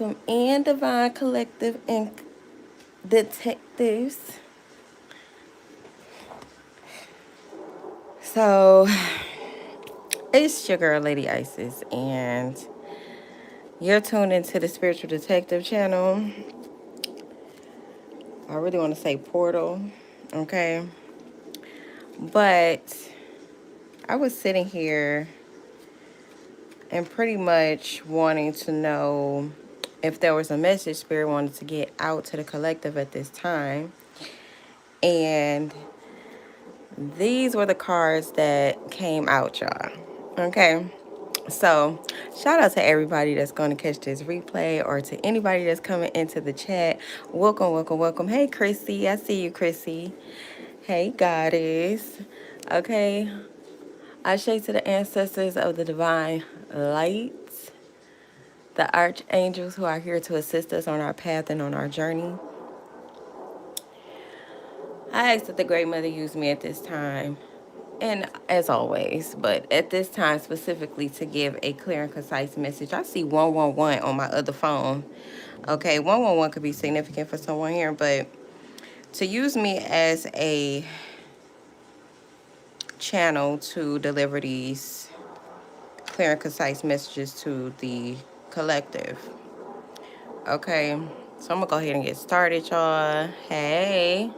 And Divine Collective and Detectives. So, it's your girl, Lady Isis, and you're tuned into the Spiritual Detective channel. I really want to say portal, okay? But I was sitting here and pretty much wanting to know if there was a message Spirit wanted to get out to the collective at this time. And these were the cards that came out, y'all. Okay. So, shout out to everybody that's going to catch this replay or to anybody that's coming into the chat. Welcome, welcome, welcome. Hey, Chrissy. I see you, Chrissy. Hey, Goddess. Okay. I say to the ancestors of the divine light, the archangels who are here to assist us on our path and on our journey. I ask that the Great Mother use me at this time, and as always, but at this time specifically to give a clear and concise message. I see 111 on my other phone. Okay, 111 could be significant for someone here, but to use me as a channel to deliver these clear and concise messages to the collective. Okay, so I'm gonna go ahead and get started, y'all. Hey.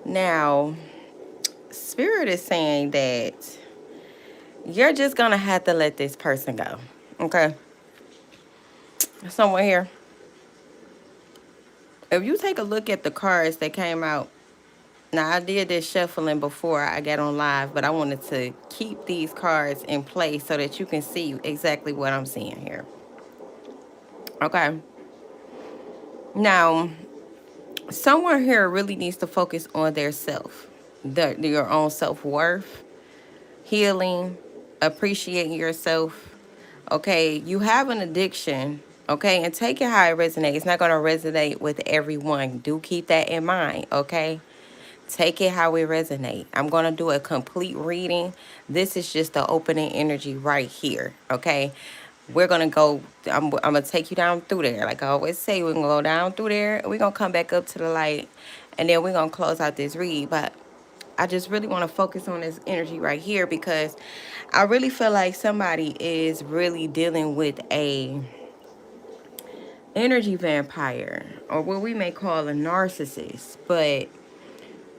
Now, Spirit is saying that you're just gonna have to let this person go. Okay? Someone here. If you take a look at the cards that came out, now I did this shuffling before I got on live, but I wanted to keep these cards in place so that you can see exactly what I'm seeing here. Okay? Now, someone here really needs to focus on their self, your own self-worth, healing, appreciating yourself. Okay, you have an addiction, okay, and take it how it resonates. It's not going to resonate with everyone. Do keep that in mind, okay? Take it how it resonates. I'm going to do a complete reading. This is just the opening energy right here, okay? We're going to go, I'm going to take you down through there. Like I always say, we're going to go down through there. We're going to come back up to the light, and then we're going to close out this read. But I just really want to focus on this energy right here because I really feel like somebody is really dealing with a energy vampire, or what we may call a narcissist. But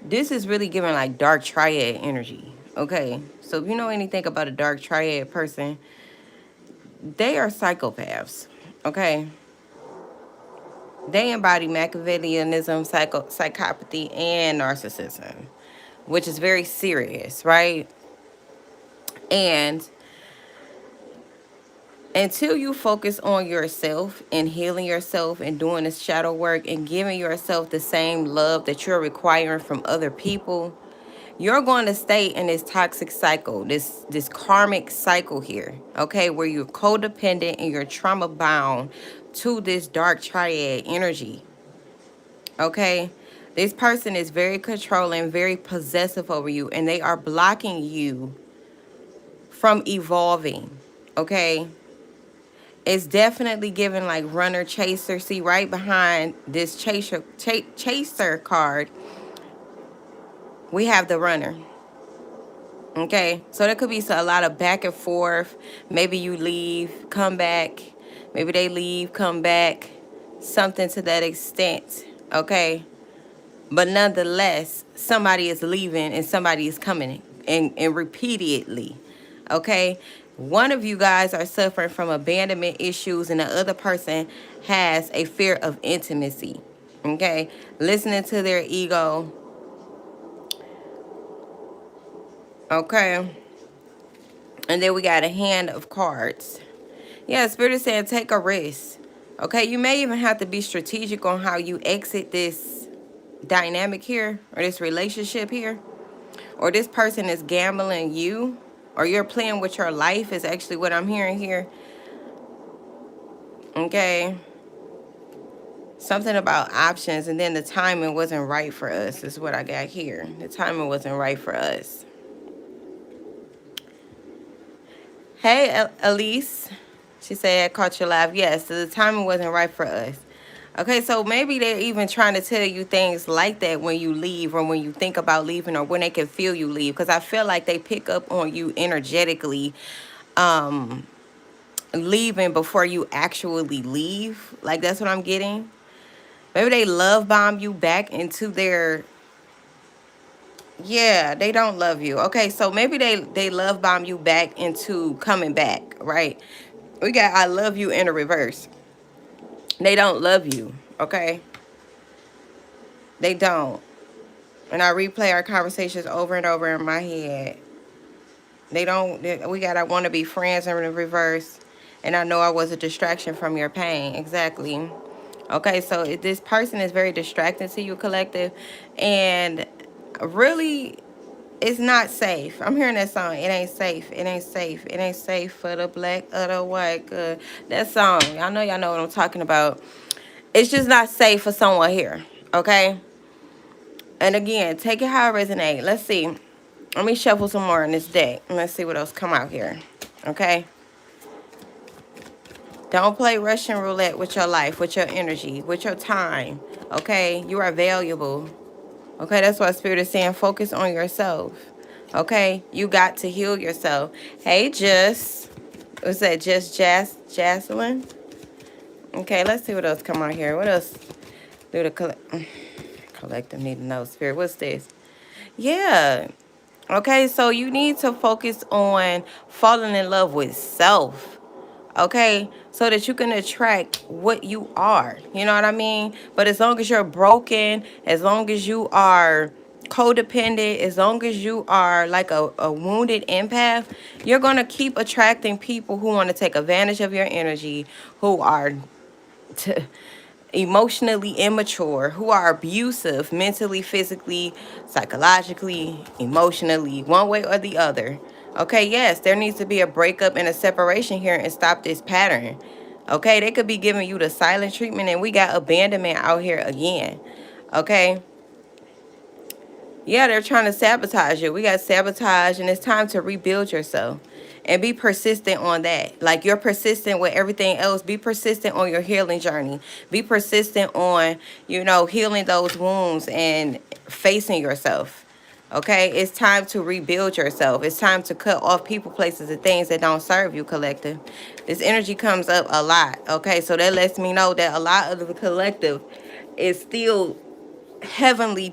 this is really giving like dark triad energy. Okay, so if you know anything about a dark triad person, they are psychopaths. Okay, they embody Machiavellianism, psychopathy, and narcissism, which is very serious, right? And until you focus on yourself and healing yourself and doing this shadow work and giving yourself the same love that you're requiring from other people, you're going to stay in this toxic cycle, this karmic cycle here, okay, where you're codependent and you're trauma bound to this dark triad energy, okay? This person is very controlling, very possessive over you, and they are blocking you from evolving, okay? It's definitely giving like runner chaser. See, right behind this chaser card, we have the runner. Okay, so there could be a lot of back and forth. Maybe you leave, come back. Maybe they leave, come back. Something to that extent. Okay, but nonetheless, somebody is leaving and somebody is coming, and repeatedly. Okay, one of you guys are suffering from abandonment issues and the other person has a fear of intimacy. Okay, listening to their ego. Okay, and then we got a hand of cards. Yeah, Spirit is saying take a risk. Okay, you may even have to be strategic on how you exit this dynamic here, or this relationship here, or this person is gambling you, or you're playing with your life is actually what I'm hearing here. Okay, Something about options, and then the timing wasn't right for us, is what I got here. The timing wasn't right for us. Hey, Elise. She said, I caught you live. Yes, so the timing wasn't right for us. Okay, so maybe they're even trying to tell you things like that when you leave, or when you think about leaving, or when they can feel you leave. Because I feel like they pick up on you energetically leaving before you actually leave. Like, that's what I'm getting. Maybe they love bomb you back into their... Yeah, they don't love you. Okay, so maybe they love bomb you back into coming back, right? We got I love you in a reverse. They don't love you, okay? They don't. And I replay our conversations over and over in my head. They don't. We got I want to be friends in the reverse. And I know I was a distraction from your pain. Exactly. Okay, so this person is very distracting to you, collective. And really, it's not safe. I'm hearing that song. It ain't safe. It ain't safe. It ain't safe for the black or the white. That song. I know y'all know what I'm talking about. It's just not safe for someone here. Okay? And again, take it how it resonates. Let's see. Let me shuffle some more in this deck. And let's see what else come out here. Okay? Don't play Russian roulette with your life, with your energy, with your time. Okay? You are valuable. Okay? That's why Spirit is saying focus on yourself. Okay? You got to heal yourself. Hey, Just. What's that? Just Jocelyn? Okay, let's see what else come out here. What else do the collective need to know? Spirit, what's this? Yeah. Okay, so you need to focus on falling in love with self. Okay, so that you can attract what you are. You know what I mean? But as long as you're broken, as long as you are codependent, as long as you are like a wounded empath, you're going to keep attracting people who want to take advantage of your energy, who are emotionally immature, who are abusive mentally, physically, psychologically, emotionally, one way or the other. Okay, yes, there needs to be a breakup and a separation here and stop this pattern. Okay, they could be giving you the silent treatment, and we got abandonment out here again. Okay. Yeah, they're trying to sabotage you. We got sabotage, and it's time to rebuild yourself. And be persistent on that. Like you're persistent with everything else. Be persistent on your healing journey. Be persistent on, healing those wounds and facing yourself. Okay? It's time to rebuild yourself. It's time to cut off people, places, and things that don't serve you, collective. This energy comes up a lot. Okay? So that lets me know that a lot of the collective is still heavily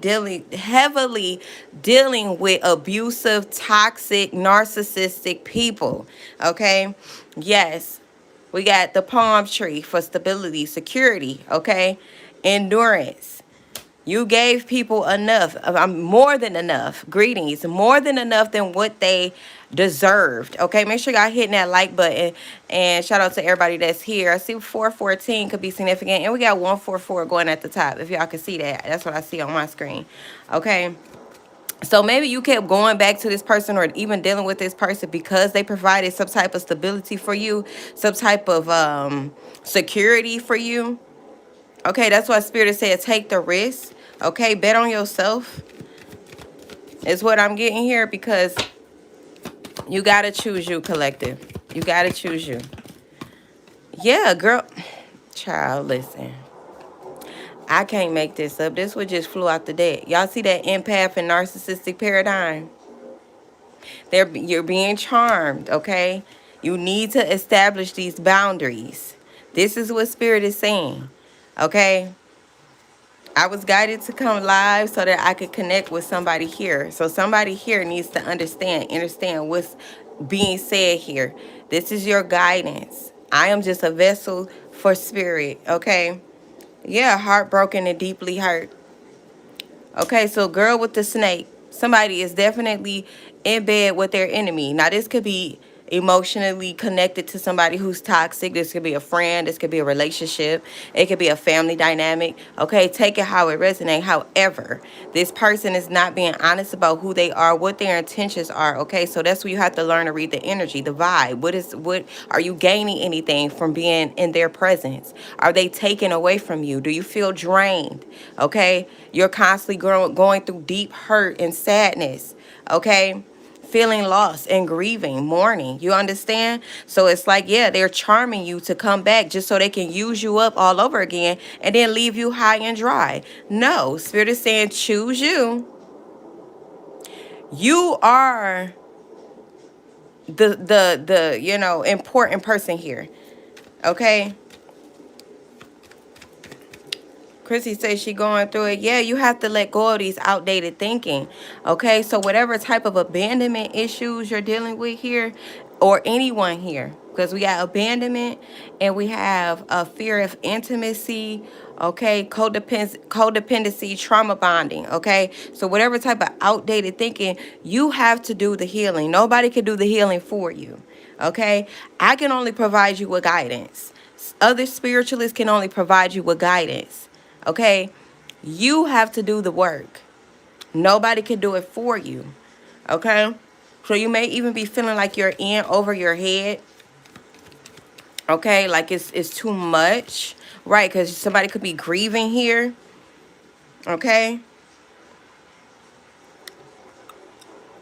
dealing with abusive, toxic, narcissistic people. Okay, yes, we got the palm tree for stability, security. Okay, endurance. You gave people enough, more than enough. Greetings, more than enough than what they deserved. Okay, make sure y'all hitting that like button. And shout out to everybody that's here. I see 414 could be significant. And we got 144 going at the top. If y'all can see that. That's what I see on my screen. Okay. So maybe you kept going back to this person or even dealing with this person because they provided some type of stability for you. Some type of security for you. Okay, that's why Spirit said take the risk. Okay, bet on yourself is what I'm getting here, because you got to choose you, collective. You got to choose you. Yeah, girl. Child, listen. I can't make this up. This one just flew out the deck. Y'all see that empath and narcissistic paradigm? You're being charmed, okay? You need to establish these boundaries. This is what Spirit is saying, okay? I was guided to come live so that I could connect with somebody here. So somebody here needs to understand what's being said here. This is your guidance. I am just a vessel for Spirit, okay? Yeah, heartbroken and deeply hurt. Okay, so girl with the snake. Somebody is definitely in bed with their enemy. Now, this could be emotionally connected to somebody who's toxic. This could be a friend, this could be a relationship, it could be a family dynamic. Okay, take it how it resonates. However, this person is not being honest about who they are, what their intentions are. Okay, so that's where you have to learn to read the energy, the vibe. What are you gaining anything from being in their presence? Are they taken away from you? Do you feel drained? Okay, you're constantly going through deep hurt and sadness. Okay, feeling lost and grieving, mourning. You understand? So it's like, yeah, they're charming you to come back just so they can use you up all over again and then leave you high and dry. No, Spirit is saying choose you. You are the important person here. Okay? Chrissy says she going through it. Yeah, you have to let go of these outdated thinking. Okay, so whatever type of abandonment issues you're dealing with here, or anyone here, because we got abandonment and we have a fear of intimacy. Okay, codependency, trauma bonding. Okay, so whatever type of outdated thinking, you have to do the healing. Nobody can do the healing for you. Okay, I can only provide you with guidance. Other spiritualists can only provide you with guidance. Okay, you have to do the work. Nobody can do it for you. Okay, so you may even be feeling like you're in over your head. Okay, like it's too much, right? Because somebody could be grieving here. Okay,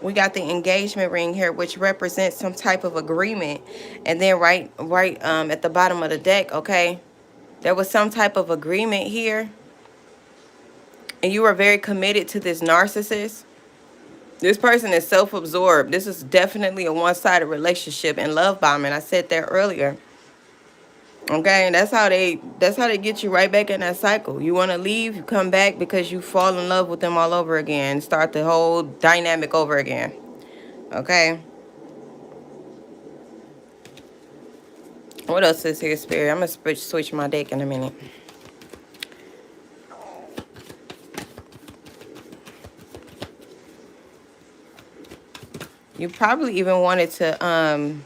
we got the engagement ring here, which represents some type of agreement. And then right at the bottom of the deck, okay, there was some type of agreement here, and you were very committed to this narcissist. This person is self-absorbed. This is definitely a one-sided relationship and love bombing. I said that earlier. Okay, and that's how they get you right back in that cycle. You want to leave, you come back because you fall in love with them all over again. Start the whole dynamic over again. Okay. What else is here, Spirit? I'm gonna switch my deck in a minute. You probably even wanted to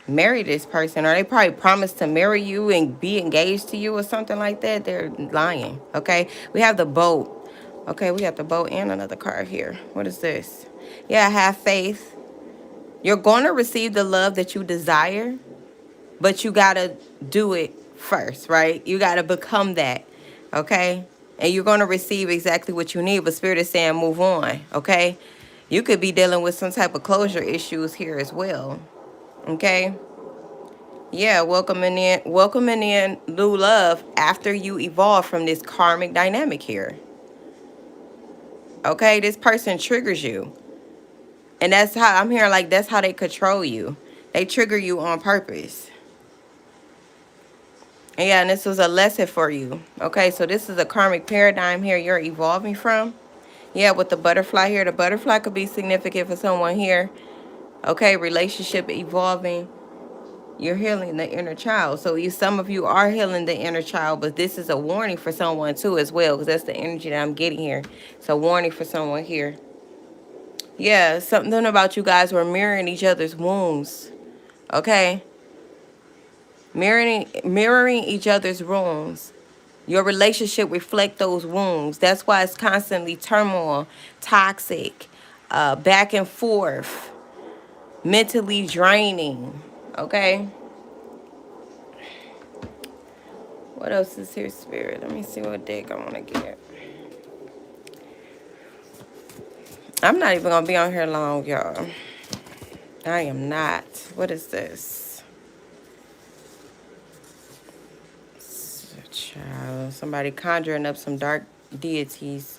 marry this person, or they probably promised to marry you and be engaged to you or something like that. They're lying. Okay, we have the boat. Okay, we got the boat and another card here. What is this? Yeah, have faith. You're going to receive the love that you desire, but you gotta do it first, right? You gotta become that. Okay, and you're going to receive exactly what you need. But Spirit is saying move on. Okay, you could be dealing with some type of closure issues here as well. Okay, yeah, welcoming in new love after you evolve from this karmic dynamic here. Okay, this person triggers you, and that's how I'm hearing, like, that's how they control you. They trigger you on purpose. And yeah, and this was a lesson for you. Okay, so this is a karmic paradigm here you're evolving from. Yeah, with the butterfly here, the butterfly could be significant for someone here. Okay, relationship evolving. You're healing the inner child. So some of you are healing the inner child, but this is a warning for someone too as well, because that's the energy that I'm getting here. It's a warning for someone here. Yeah, something about you guys were mirroring each other's wounds. Okay? Mirroring each other's wounds. Your relationship reflect those wounds. That's why it's constantly turmoil, toxic, back and forth, mentally draining. Okay? What else is here, Spirit? Let me see what deck I want to get. I'm not even going to be on here long, y'all. I am not. What is this? Child, somebody conjuring up some dark deities.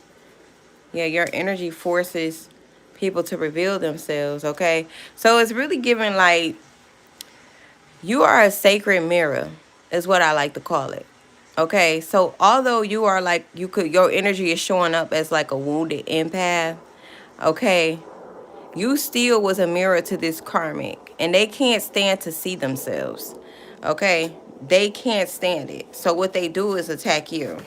Yeah, your energy forces people to reveal themselves, okay? So it's really giving, like, you are a sacred mirror, is what I like to call it. Okay, so although you are like, your energy is showing up as like a wounded empath, okay, you still was a mirror to this karmic, and they can't stand to see themselves. Okay, they can't stand it. So what they do is attack you.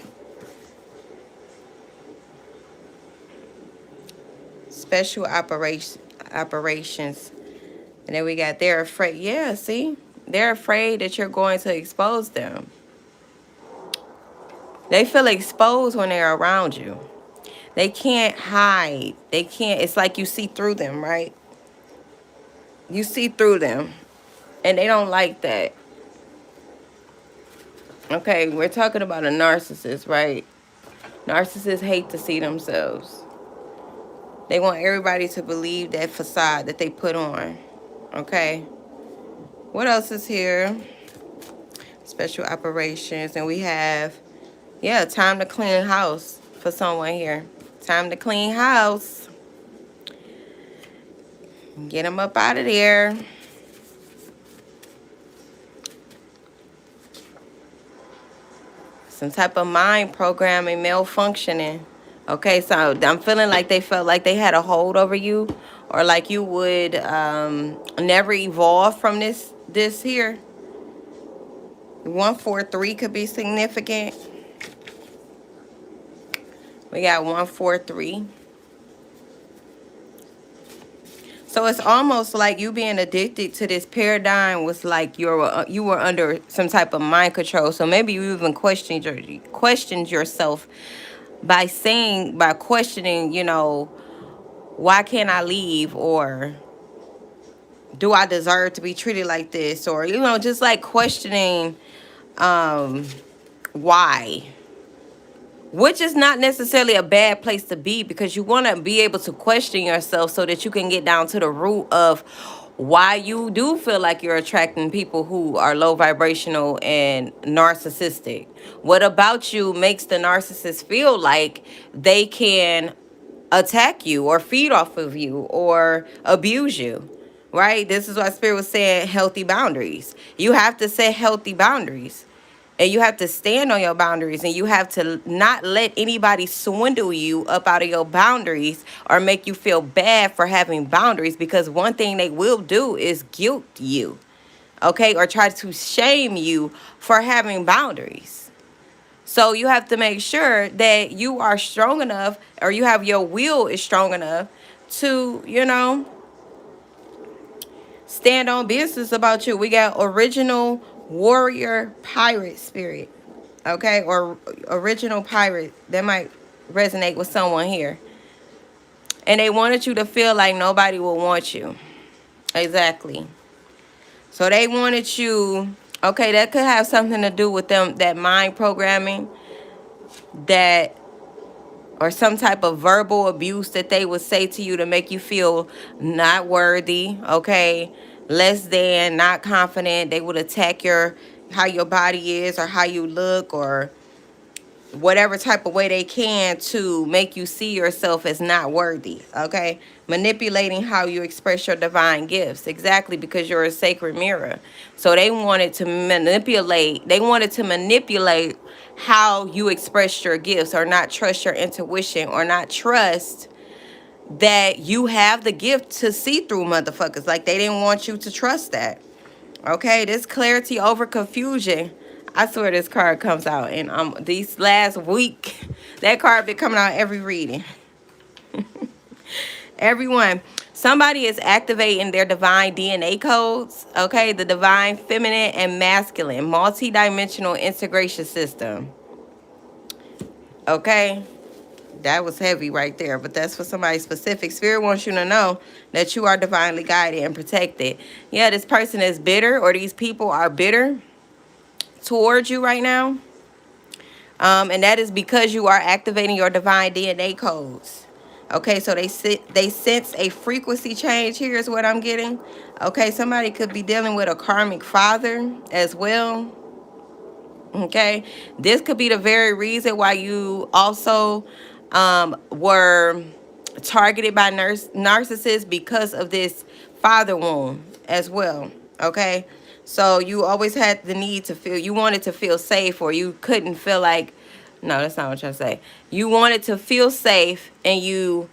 Special operations And then we got they're afraid. Yeah, see? They're afraid that you're going to expose them. They feel exposed when they're around you. They can't hide. They can't. It's like you see through them, right? You see through them. And they don't like that. Okay, we're talking about a narcissist, right? Narcissists hate to see themselves. They want everybody to believe that facade that they put on. Okay. What else is here? Special operations. And we have, yeah, time to clean house for someone here. Time to clean house. Get them up out of there. Some type of mind programming malfunctioning. Okay, so I'm feeling like they felt like they had a hold over you, or like you would never evolve from this here. 143 could be significant. We got 143. So it's almost like you being addicted to this paradigm was like you were under some type of mind control. So maybe you even questioned yourself by questioning, why can't I leave, or do I deserve to be treated like this, or just like questioning why. Which is not necessarily a bad place to be, because you want to be able to question yourself so that you can get down to the root of why you do feel like you're attracting people who are low vibrational and narcissistic. What about you makes the narcissist feel like they can attack you or feed off of you or abuse you, right? This is why Spirit was saying healthy boundaries. You have to set healthy boundaries. And you have to stand on your boundaries, and you have to not let anybody swindle you up out of your boundaries or make you feel bad for having boundaries, because one thing they will do is guilt you, okay, or try to shame you for having boundaries. So you have to make sure that you are strong enough, or you have your will is strong enough to, stand on business about you. We got original warrior pirate spirit, okay, or original pirate. That might resonate with someone here. And they wanted you to feel like nobody will want you. Exactly. So they wanted you, okay, that could have something to do with them, that mind programming, that, or some type of verbal abuse that they would say to you to make you feel not worthy, okay, less than, not confident. They would attack how your body is, or how you look, or whatever type of way they can to make you see yourself as not worthy, okay? Manipulating how you express your divine gifts, exactly, because you're a sacred mirror. So they wanted to manipulate how you express your gifts, or not trust your intuition, or not trust that you have the gift to see through motherfuckers. Like, they didn't want you to trust that. Okay, this clarity over confusion. I swear this card comes out, and these last week, that card been coming out every reading. Everyone, somebody is activating their divine DNA codes. Okay, the divine feminine and masculine multi-dimensional integration system. Okay, that was heavy right there, but that's for somebody specific. Spirit wants you to know that you are divinely guided and protected. Yeah, this person is bitter, or these people are bitter towards you right now. And that is because you are activating your divine DNA codes. Okay, so they sense a frequency change. Here's what I'm getting. Okay, somebody could be dealing with a karmic father as well. Okay, this could be the very reason why you also were targeted by narcissists, because of this father wound as well. Okay, so you always had the need to feel, you wanted to feel safe, or you couldn't feel like, no, that's not what I'm trying to say. You wanted to feel safe, and you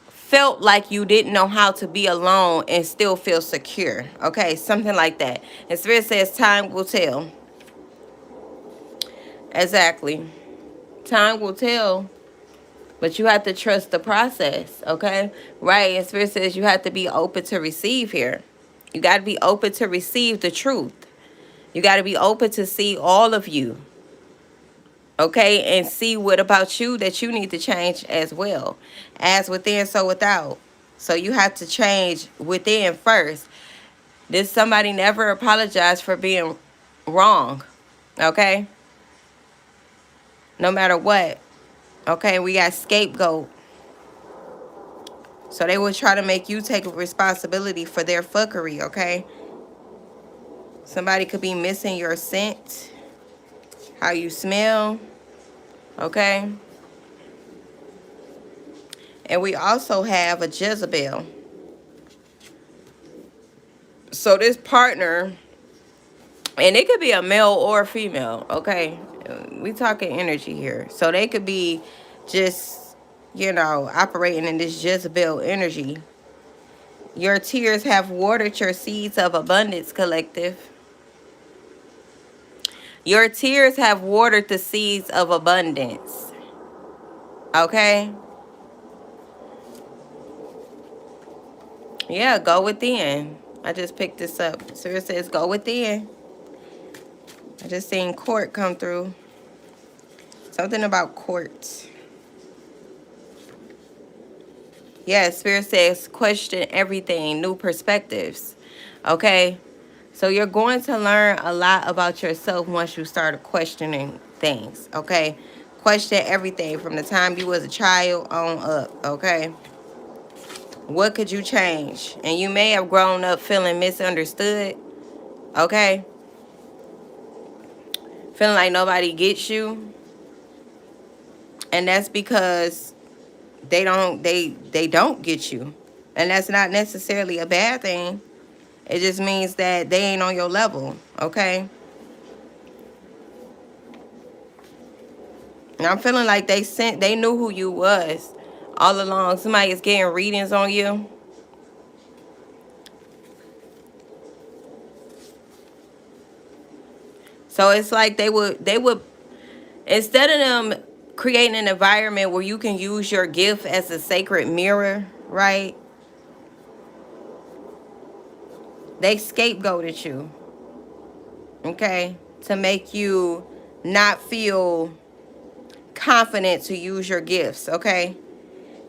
felt like you didn't know how to be alone and still feel secure. Okay, something like that. And Spirit says time will tell. Exactly. Time will tell. But you have to trust the process, okay? Right, and Spirit says you have to be open to receive here. You got to be open to receive the truth. You got to be open to see all of you, okay? And see what about you that you need to change as well. As within, so without. So you have to change within first. This somebody never apologized for being wrong, okay? No matter what, okay? We got scapegoat. So they will try to make you take responsibility for their fuckery, okay? Somebody could be missing your scent, how you smell, okay? And we also have a Jezebel. So this partner, and it could be a male or a female, okay? We talking energy here. So they could be just, you know, operating in this Jezebel energy. Your tears have watered your seeds of abundance, collective. Your tears have watered the seeds of abundance. Okay? Yeah, go within. I just picked this up. So it says go within. I just seen court come through. Something about courts. Yeah, Spirit says question everything, new perspectives. Okay? So you're going to learn a lot about yourself once you start questioning things. Okay? Question everything from the time you was a child on up. Okay? What could you change? And you may have grown up feeling misunderstood. Okay? Feeling like nobody gets you. And that's because they don't get you. And that's not necessarily a bad thing. It just means that they ain't on your level, okay? And I'm feeling like they knew who you was all along. Somebody is getting readings on you. So it's like they would instead of them creating an environment where you can use your gift as a sacred mirror, right? They scapegoated you, okay, to make you not feel confident to use your gifts, okay?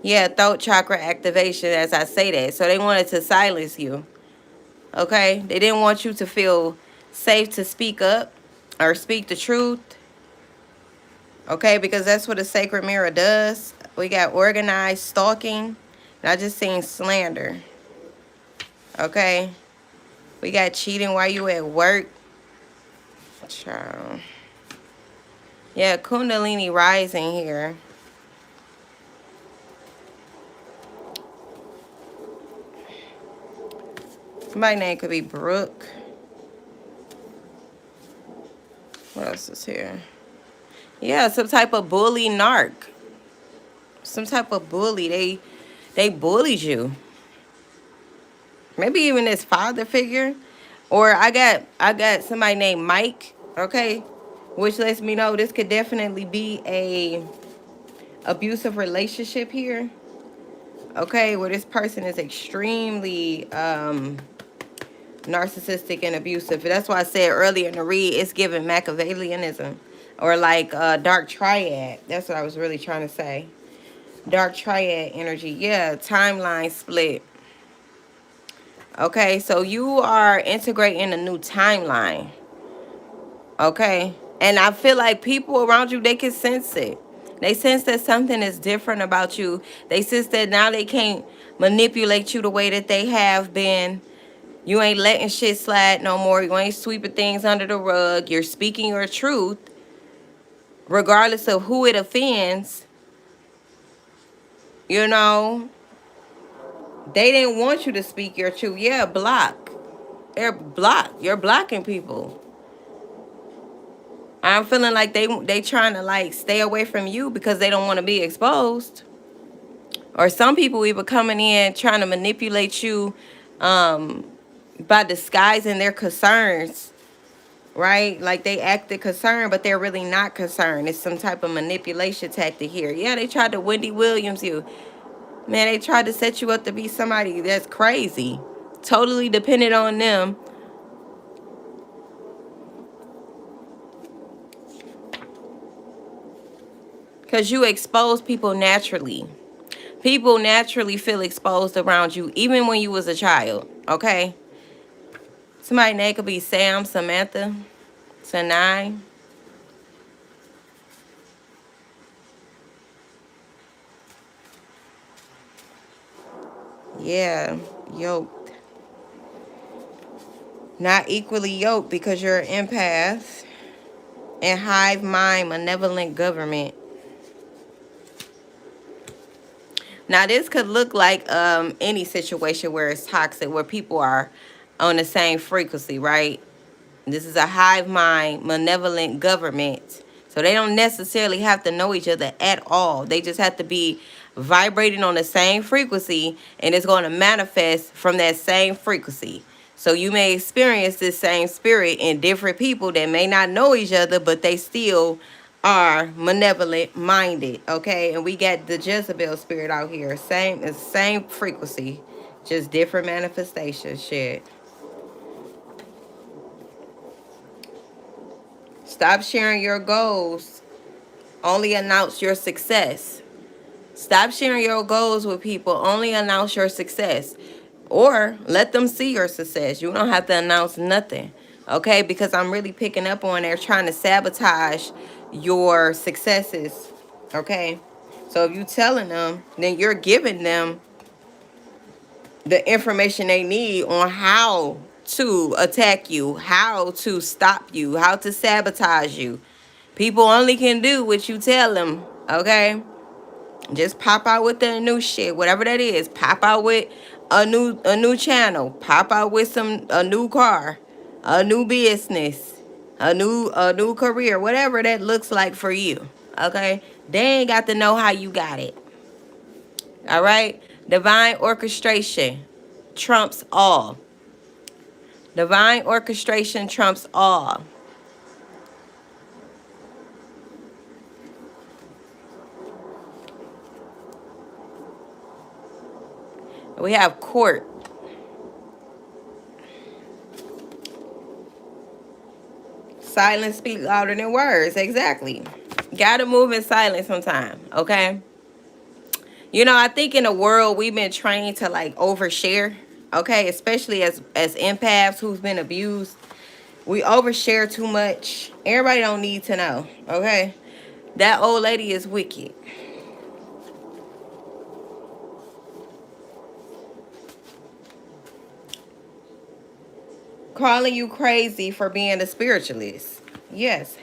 Yeah, throat chakra activation, as I say that. So they wanted to silence you, okay? They didn't want you to feel safe to speak up or speak the truth, okay? Because that's what a sacred mirror does. We got organized stalking, and I just seen slander, okay? We got cheating while you at work. Child. Yeah, Kundalini rising here. Somebody's name could be Brooke. What else is here? Yeah, some type of bully narc. Some type of bully. They bullied you. Maybe even this father figure. Or I got somebody named Mike, okay? Which lets me know this could definitely be a abusive relationship here. Okay, where this person is extremely narcissistic and abusive. That's why I said earlier in the read, it's giving Machiavellianism. Or like dark triad. That's what I was really trying to say. Dark triad energy. Yeah, timeline split. Okay, so you are integrating a new timeline. Okay, and I feel like people around you, they can sense it. They sense that something is different about you. They sense that now they can't manipulate you the way that they have been. You ain't letting shit slide no more. You ain't sweeping things under the rug. You're speaking your truth, regardless of who it offends. You know, they didn't want you to speak your truth. Yeah, block. They're blocked. You're blocking people. I'm feeling like they trying to like stay away from you because they don't want to be exposed. Or some people even coming in trying to manipulate you by disguising their concerns right? Like they acted concerned, but they're really not concerned. It's some type of manipulation tactic here. Yeah, they tried to Wendy Williams you. Man, they tried to set you up to be somebody that's crazy. Totally dependent on them. Because you expose people naturally. People naturally feel exposed around you, even when you was a child, okay? Somebody's name could be Sam, Samantha, Sanai. Yeah, yoked. Not equally yoked because you're an empath. And hive mind, malevolent government. Now this could look like any situation where it's toxic, where people are on the same frequency, right? This is a hive mind, malevolent government. So they don't necessarily have to know each other at all. They just have to be vibrating on the same frequency, and it's going to manifest from that same frequency. So you may experience this same spirit in different people that may not know each other, but they still are malevolent minded, okay? And we got the Jezebel spirit out here. Same frequency, just different manifestations. Shit. Stop sharing your goals. Only announce your success. Stop sharing your goals with people. Only announce your success. Or let them see your success. You don't have to announce nothing. Okay? Because I'm really picking up on they're trying to sabotage your successes. Okay? So if you're telling them, then you're giving them the information they need on how to attack you, how to stop you, how to sabotage you. People only can do what you tell them, okay? Just pop out with the new shit, whatever that is. Pop out with a new channel. Pop out with a new car, a new business, a new career, whatever that looks like for you, okay? They ain't got to know how you got it. All right? Divine orchestration trumps all. Divine orchestration trumps all. We have court. Silence speak louder than words. Exactly. Gotta move in silence sometime, okay? You know, I think in the world we've been trained to like overshare, okay? Especially as empaths who's been abused. We overshare too much. Everybody don't need to know, okay? That old lady is wicked. Calling you crazy for being a spiritualist. Yes.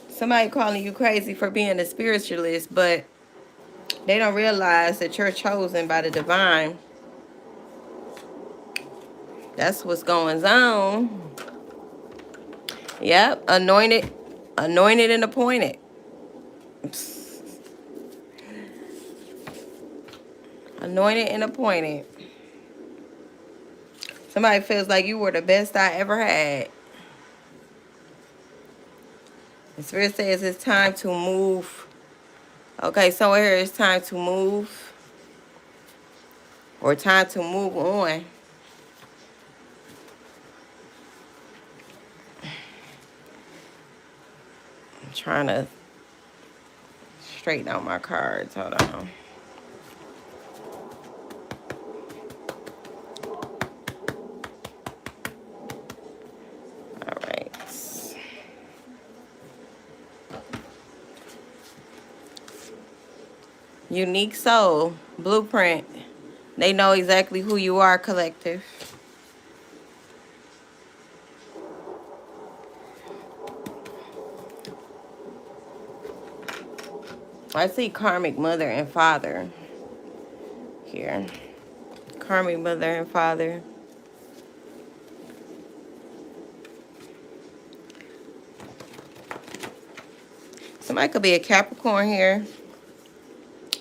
Somebody calling you crazy for being a spiritualist, but they don't realize that you're chosen by the divine. That's what's going on. Yep, anointed and appointed. Anointed and appointed. Somebody feels like you were the best I ever had. The Spirit says it's time to move. Okay, somewhere here it's time to move. Or time to move on. I'm trying to straighten out my cards. Hold on. All right. Unique soul. Blueprint. They know exactly who you are, collective. I see karmic mother and father here. Karmic mother and father. Somebody could be a Capricorn here.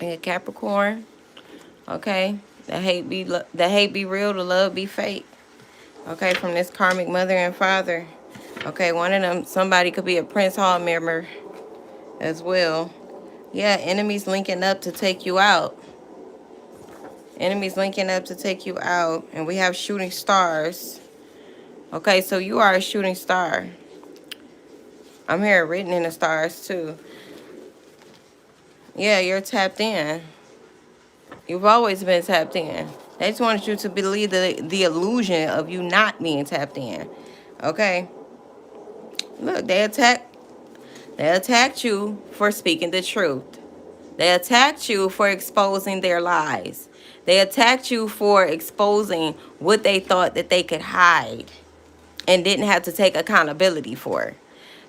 A Capricorn. Okay. The hate be real, the love be fake. Okay, from this karmic mother and father. Okay, one of them, somebody could be a Prince Hall member as well. Yeah, enemies linking up to take you out. Enemies linking up to take you out. And we have shooting stars. Okay, so you are a shooting star. I'm here written in the stars too. Yeah, you're tapped in. You've always been tapped in. They just wanted you to believe the illusion of you not being tapped in. Okay? Look, they attacked you for speaking the truth. They attacked you for exposing their lies. They attacked you for exposing what they thought that they could hide and didn't have to take accountability for.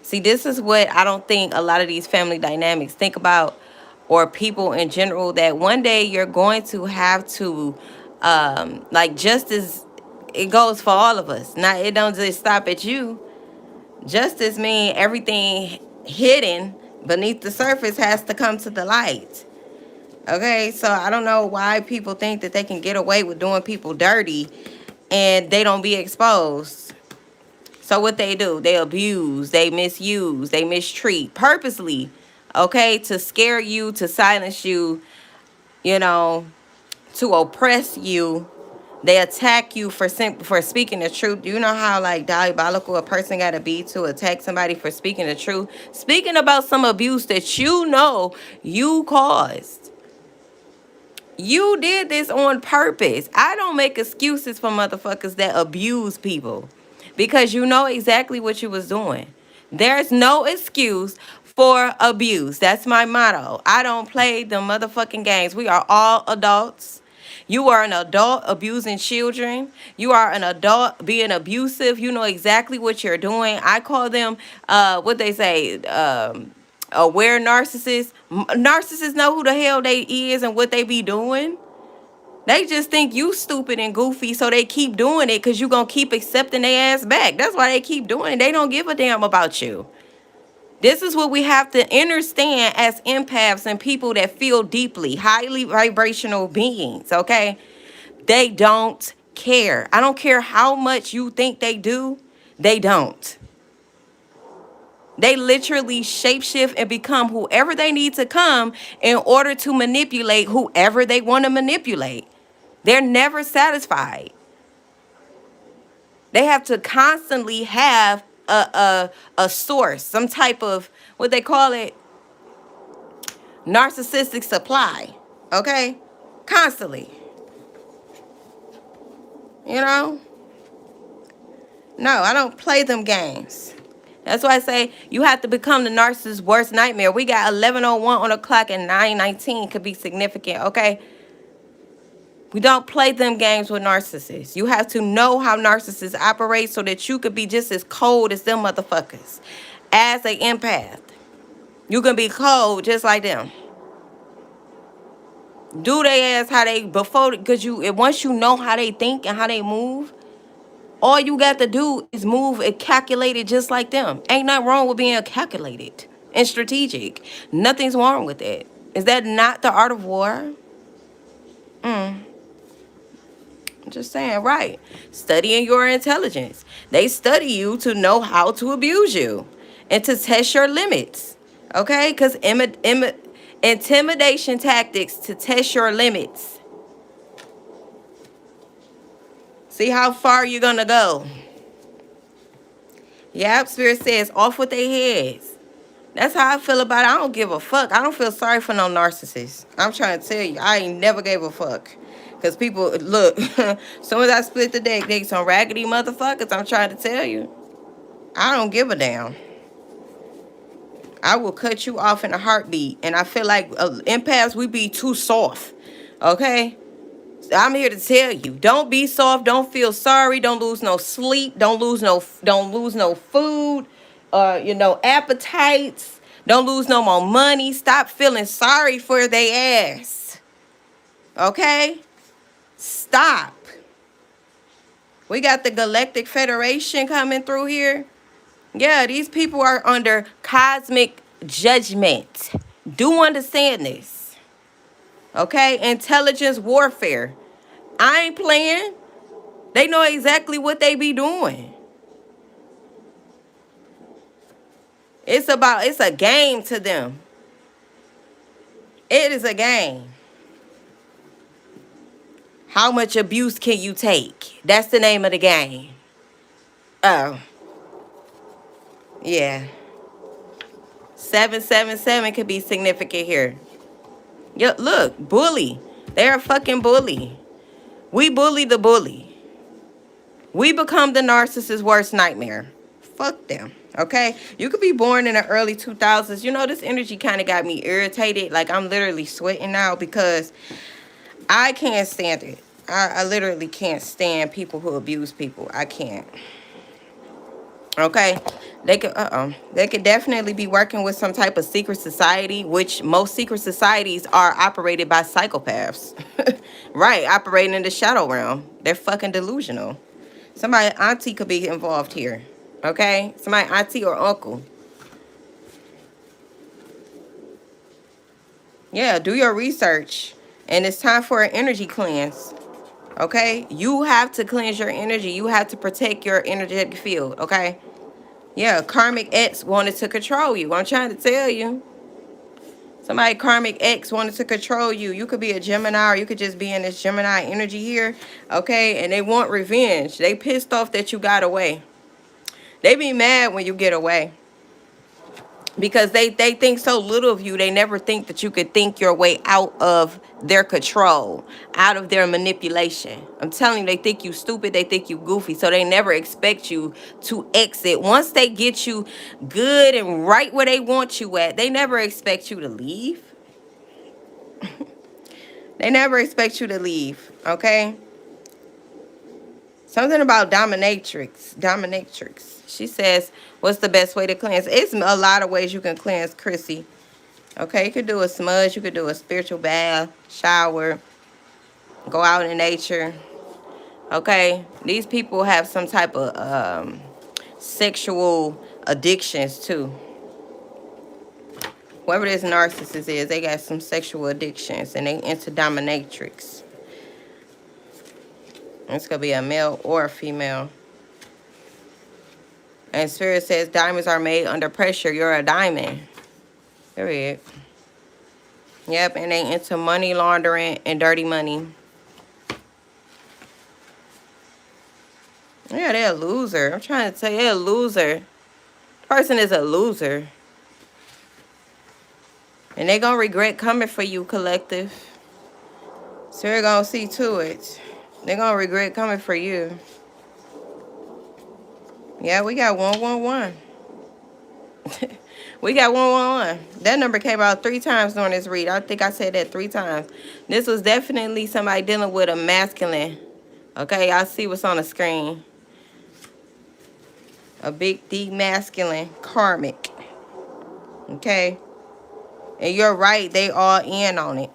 See, this is what I don't think a lot of these family dynamics think about, or people in general, that one day you're going to have to, like justice, it goes for all of us. Now, it don't just stop at you. Justice means everything hidden beneath the surface has to come to the light. Okay, so I don't know why people think that they can get away with doing people dirty and they don't be exposed. So what they do, they abuse, they misuse, they mistreat purposely, okay, to scare you, to silence you, you know, to oppress you. They attack you for speaking the truth. Do you know how like diabolical a person got to be to attack somebody for speaking the truth? Speaking about some abuse that you know you caused. You did this on purpose. I don't make excuses for motherfuckers that abuse people because you know exactly what you was doing. There's no excuse for abuse. That's my motto. I don't play the motherfucking games. We are all adults. You are an adult abusing children. You are an adult being abusive. You know exactly what you're doing. I call them, what they say, aware narcissists. Narcissists know who the hell they is and what they be doing. They just think you stupid and goofy, so they keep doing it because you going to keep accepting their ass back. That's why they keep doing it. They don't give a damn about you. This is what we have to understand as empaths and people that feel deeply, highly vibrational beings, okay? They don't care. I don't care how much you think they do. They don't. They literally shapeshift and become whoever they need to come in order to manipulate whoever they want to manipulate. They're never satisfied. They have to constantly have a source, some type of, what they call it, narcissistic supply. Okay? Constantly. You know? No, I don't play them games. That's why I say you have to become the narcissist's worst nightmare. We got 11:01 on the clock and 9:19 could be significant, okay? We don't play them games with narcissists. You have to know how narcissists operate so that you could be just as cold as them motherfuckers. As an empath, you can be cold just like them. Do they ass how they before, because once you know how they think and how they move, all you got to do is move and calculate it just like them. Ain't nothing wrong with being calculated and strategic. Nothing's wrong with it. Is that not the art of war? I'm just saying, right. Studying your intelligence. They study you to know how to abuse you and to test your limits. Okay? Because intimidation tactics to test your limits. See how far you're going to go. Yep, Spirit says, off with their heads. That's how I feel about it. I don't give a fuck. I don't feel sorry for no narcissist. I'm trying to tell you, I ain't never gave a fuck. Because people, look, as soon as I split the deck, they some raggedy motherfuckers, I'm trying to tell you. I don't give a damn. I will cut you off in a heartbeat. And I feel like empaths, we be too soft. Okay? I'm here to tell you, don't be soft. Don't feel sorry. Don't lose no sleep. Don't lose no food. Appetites. Don't lose no more money. Stop feeling sorry for their ass. Okay? Stop. We got the Galactic Federation coming through here. Yeah, these people are under cosmic judgment. Do understand this. Okay? Intelligence warfare. I ain't playing. They know exactly what they be doing. It's a game to them. It is a game. How much abuse can you take? That's the name of the game. Oh, yeah. 777 could be significant here. Yo, look, bully. They're a fucking bully. We bully the bully. We become the narcissist's worst nightmare. Fuck them. Okay? You could be born in the early 2000s. You know, this energy kind of got me irritated. Like, I'm literally sweating now because I can't stand it. I literally can't stand people who abuse people. I can't. Okay, they could definitely be working with some type of secret society, which most secret societies are operated by psychopaths. Right, operating in the shadow realm. They're fucking delusional. Somebody auntie could be involved here. Okay, somebody auntie or uncle. Yeah, do your research, and it's time for an energy cleanse. Okay, you have to cleanse your energy. You have to protect your energetic field. Okay. Yeah, Karmic X wanted to control you. I'm trying to tell you. Somebody Karmic X wanted to control you. You could be a Gemini, or you could just be in this Gemini energy here. Okay, and they want revenge. They pissed off that you got away. They be mad when you get away. Because they think so little of you. They never think that you could think your way out of their control, out of their manipulation. I'm telling you, they think you stupid. They think you goofy. So they never expect you to exit. Once they get you good and right where they want you at, they never expect you to leave. They never expect you to leave. Okay? Something about dominatrix. Dominatrix. She says, what's the best way to cleanse? It's a lot of ways you can cleanse, Chrissy. Okay, you could do a smudge. You could do a spiritual bath, shower, go out in nature. Okay, these people have some type of sexual addictions too. Whoever this narcissist is, they got some sexual addictions and they into dominatrix. It's going to be a male or a female. And Spirit says diamonds are made under pressure. You're a diamond. Period. Yep, and they into money laundering and dirty money. Yeah, they're a loser. I'm trying to tell you, they're a loser. The person is a loser. And they gonna regret coming for you, collective. So they're gonna see to it. They're gonna regret coming for you. Yeah, we got 111. We got 111. That number came out 3 times during this read. I think I said that 3 times. This was definitely somebody dealing with a masculine. Okay, y'all see what's on the screen. A big D masculine karmic. Okay. And you're right, they all in on it.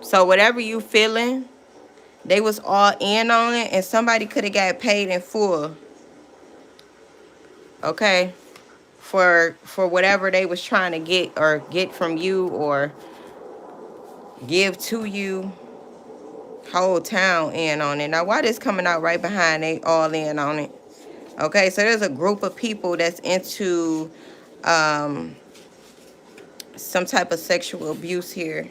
So whatever you feeling, they was all in on it, and somebody could have got paid in full. Okay. For whatever they was trying to get from you or give to you. Whole town in on it. Now why this coming out right behind they all in on it? Okay, so there's a group of people that's into some type of sexual abuse here.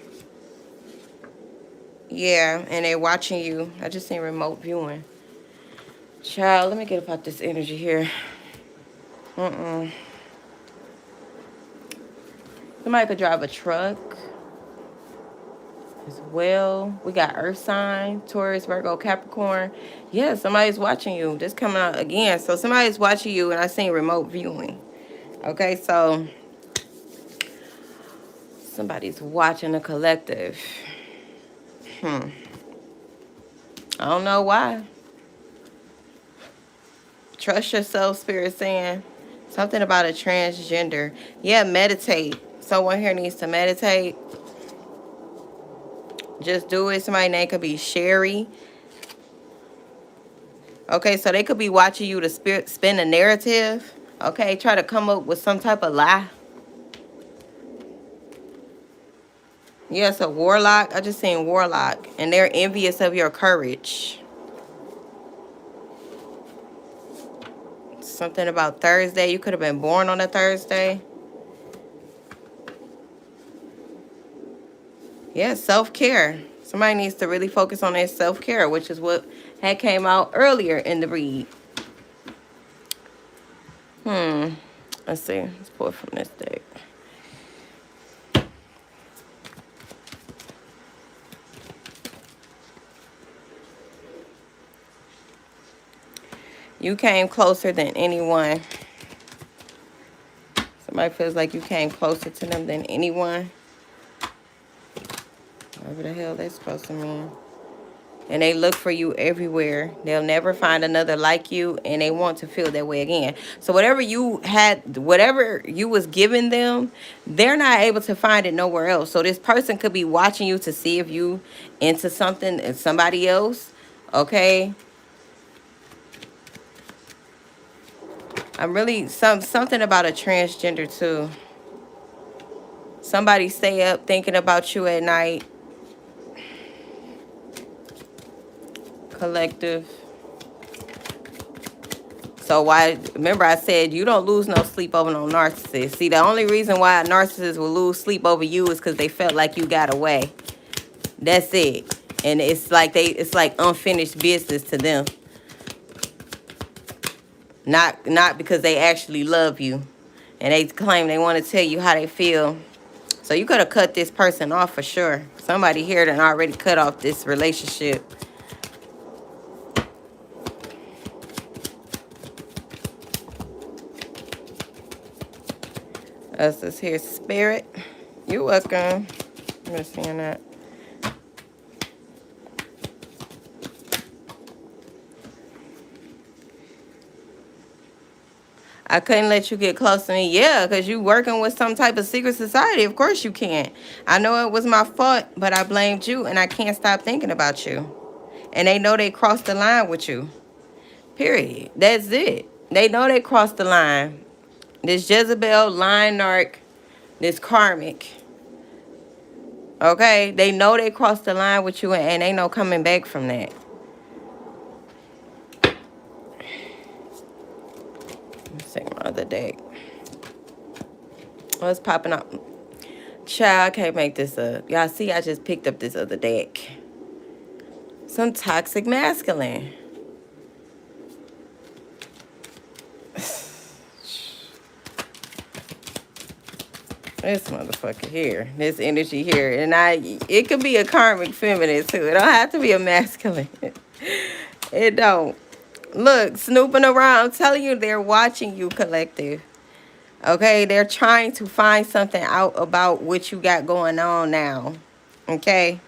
Yeah, and they're watching you. I just seen remote viewing. Child, let me get about this energy here. Somebody could drive a truck as well. We got Earth sign, Taurus, Virgo, Capricorn. Yeah, somebody's watching you. This coming out again. So somebody's watching you, and I seen remote viewing. Okay, so somebody's watching the collective. I don't know why. Trust yourself, Spirit saying. Something about a transgender. Yeah, meditate. Someone here needs to meditate. Just do it. Somebody's name could be Sherry. Okay, so they could be watching you to spin a narrative. Okay, try to come up with some type of lie. Yes, a warlock. I just seen warlock. And they're envious of your courage. Something about Thursday. You could have been born on a Thursday. Yeah, self-care. Somebody needs to really focus on their self-care, which is what had came out earlier in the read. Let's see. Let's pull it from this deck. You came closer than anyone. Somebody feels like you came closer to them than anyone. Whatever the hell that's supposed to mean. And they look for you everywhere. They'll never find another like you, and they want to feel that way again. So whatever you had, whatever you was giving them, they're not able to find it nowhere else. So this person could be watching you to see if you into something and somebody else. Okay. I'm really something about a transgender too. Somebody stay up thinking about you at night. Collective. So why, remember I said you don't lose no sleep over no narcissist. See, the only reason why a narcissist will lose sleep over you is because they felt like you got away. That's it. And it's like unfinished business to them. Not because they actually love you. And they claim they want to tell you how they feel. So you could have cut this person off for sure. Somebody here done already cut off this relationship. Us is here, spirit. You're welcome. I'm just seeing that. I couldn't let you get close to me. Yeah, because you working with some type of secret society. Of course you can't. I know it was my fault, but I blamed you, and I can't stop thinking about you. And they know they crossed the line with you. Period. That's it. They know they crossed the line. This Jezebel, Lion Narc, this Karmic. Okay? They know they crossed the line with you, and ain't no coming back from that. Let's see my other deck. What's popping up? Child, I can't make this up. Y'all see, I just picked up this other deck. Some toxic masculine. This motherfucker here. This energy here. And it could be a karmic feminine too. It don't have to be a masculine. It don't. Look, snooping around. I'm telling you, they're watching you, collective. Okay? They're trying to find something out about what you got going on now. Okay?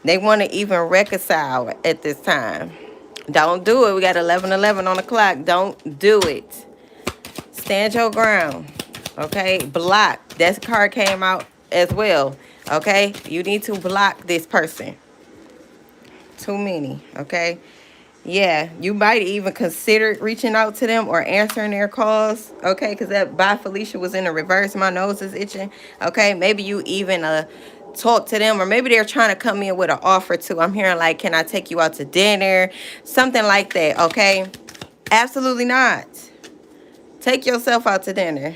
They want to even reconcile at this time. Don't do it. We got 11:11 on the clock. Don't do it. Stand your ground. Okay? Block. That card came out as well. Okay? You need to block this person. Too many. Okay? Yeah, you might even consider reaching out to them or answering their calls. Okay? Because that Bye Felicia was in the reverse. My nose is itching. Okay? Maybe you even talk to them, or maybe they're trying to come in with an offer too. I'm hearing like, can I take you out to dinner? Something like that. Okay? Absolutely not. Take yourself out to dinner.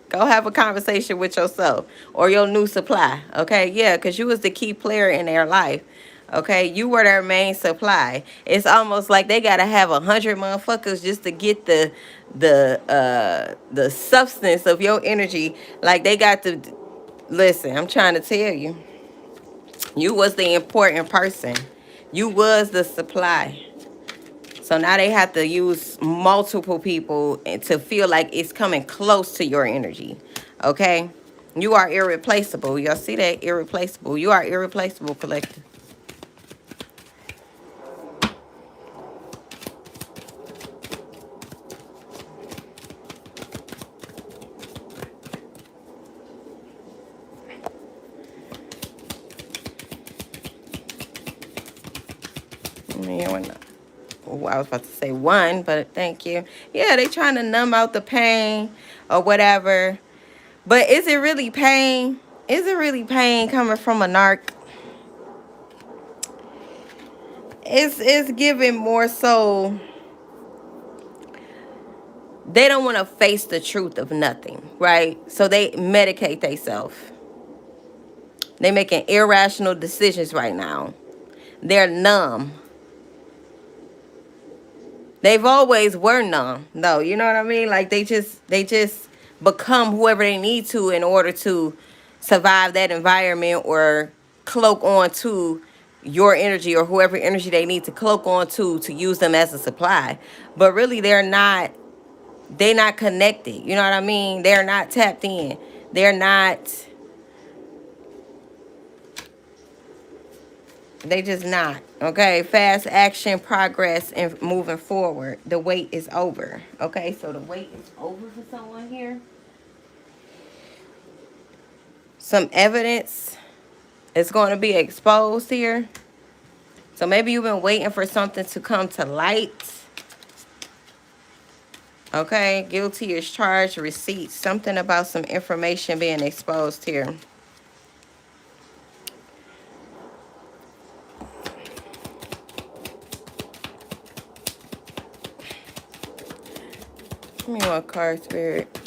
Go have a conversation with yourself or your new supply. Okay? Yeah, because you was the key player in their life. Okay? You were their main supply. It's almost like they got to have 100 motherfuckers just to get the substance of your energy. Like they got to... Listen, I'm trying to tell you. You was the important person. You was the supply. So now they have to use multiple people to feel like it's coming close to your energy. Okay? You are irreplaceable. Y'all see that? Irreplaceable. You are irreplaceable, collective. Oh, I was about to say one, but thank you. Yeah, they trying to numb out the pain or whatever. But is it really pain? Is it really pain coming from a narc? It's giving more so they don't want to face the truth of nothing, right? So they medicate themselves. They're making irrational decisions right now. They're numb. They've always were numb, though. You know what I mean? Like they just become whoever they need to in order to survive that environment, or cloak onto your energy, or whoever energy they need to cloak onto to use them as a supply. But really, they're not connected. You know what I mean? They're not tapped in. They're not. They just not. Okay, fast action, progress, and moving forward. The wait is over. Okay, so the wait is over for someone here. Some evidence is going to be exposed here. So maybe you've been waiting for something to come to light. Okay, guilty is charged, receipts. Something about some information being exposed here. Give me one card, Spirit.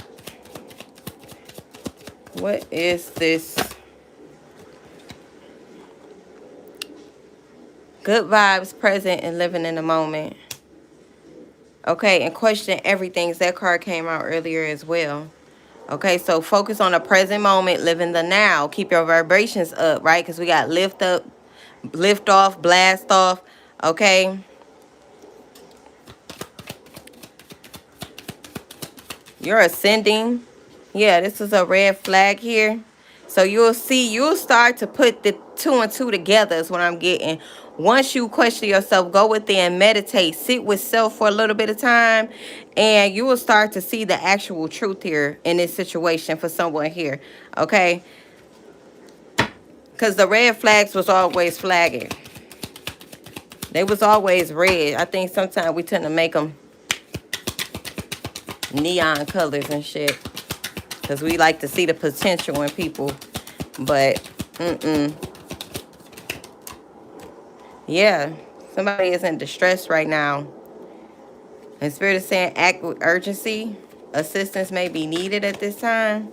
What is this? Good vibes, present, and living in the moment. Okay, and question everything. That card came out earlier as well. Okay, so focus on the present moment, living the now. Keep your vibrations up, right? Because we got lift up, lift off, blast off. Okay. You're ascending. Yeah, this is a red flag here. So you'll start to put the 2 and 2 together is what I'm getting. Once you question yourself, go within, meditate, sit with self for a little bit of time, and you will start to see the actual truth here in this situation for someone here. Okay? Because the red flags was always flagging. They was always red. I think sometimes we tend to make them neon colors and shit. Because we like to see the potential in people. But, yeah. Somebody is in distress right now. And Spirit is saying act with urgency. Assistance may be needed at this time.